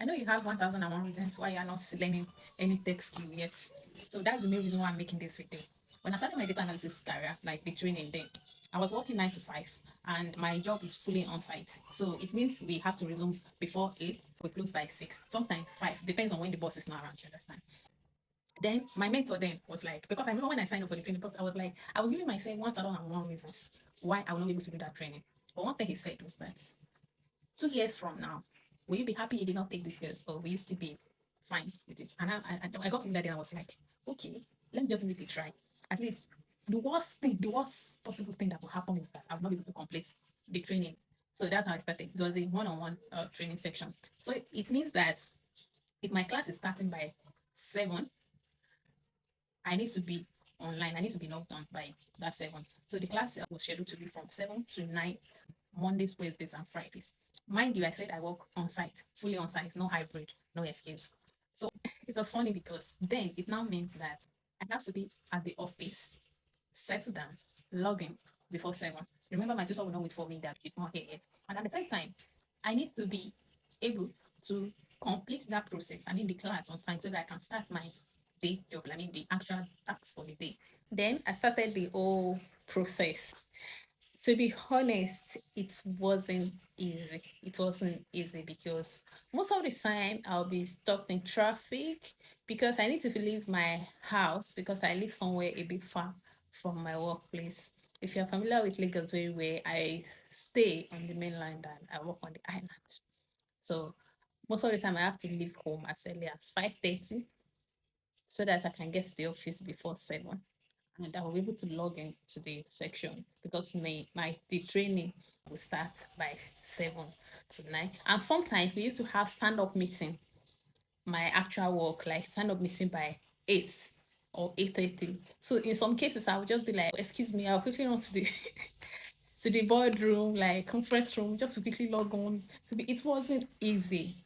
I know you have 1001 reasons why you're not learning any tech skill yet. So that's the main reason why I'm making this video. When I started my data analysis career, like the training then, I was working 9 to 5 and my job is fully on site. So it means we have to resume before 8, we close by 6, sometimes 5, depends on when the boss is not around, you understand? Then my mentor then was like, because I remember when I signed up for the training, because I was like, I was giving myself 1001 reasons why I will not be able to do that training. But one thing he said was that 2 years from now, will you be happy you did not take this course, or will you still be fine with it? And I got to that day and I was like, okay, let me just give it a try. At least the worst possible thing that will happen is that I will not be able to complete the training. So that's how I started. It was a one-on-one training section. So it means that if my class is starting by 7, I need to be online. I need to be logged on by that 7. So the class was scheduled to be from 7 to 9, Mondays, Wednesdays, and Fridays. Mind you, I said I work on site, fully on site, no hybrid, no excuse. So it was funny because then it now means that I have to be at the office, settle down, log in before 7. Remember, my tutor will not wait for me that she's not here yet. And at the same time, I need to be able to complete that process. I mean, the class on time so that I can start my day job. I mean, the actual tasks for the day. Then I started the whole process. To be honest, it wasn't easy. It wasn't easy because most of the time I'll be stuck in traffic because I need to leave my house because I live somewhere a bit far from my workplace. If you're familiar with Lagos very well, I stay on the mainland and I work on the island. So most of the time I have to leave home as early as 5:30 so that I can get to the office before 7 and I will be able to log in to the section because my the training will start by 7 to 9. And sometimes we used to have stand-up meeting, my actual work, like stand-up meeting by 8 or 8:30. So in some cases I would just be like, excuse me, I'll quickly run to the to the boardroom, like conference room, just to quickly log on. It wasn't easy.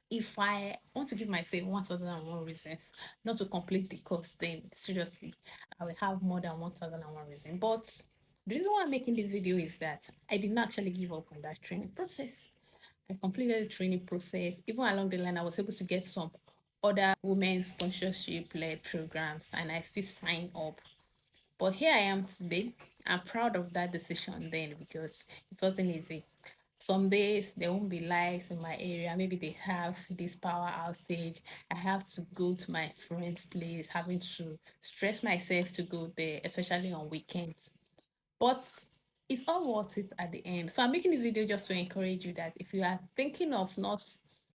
If I want to give myself 1001 reasons not to complete the course, then seriously, I will have more than 1001 reasons. But the reason why I'm making this video is that I did not actually give up on that training process. I completed the training process. Even along the line, I was able to get some other women's sponsorship led programs and I still signed up. But here I am today. I'm proud of that decision then because it wasn't easy. Some days there won't be lights in my area. Maybe they have this power outage. I have to go to my friend's place, having to stress myself to go there, especially on weekends. But it's all worth it at the end. So I'm making this video just to encourage you that if you are thinking of not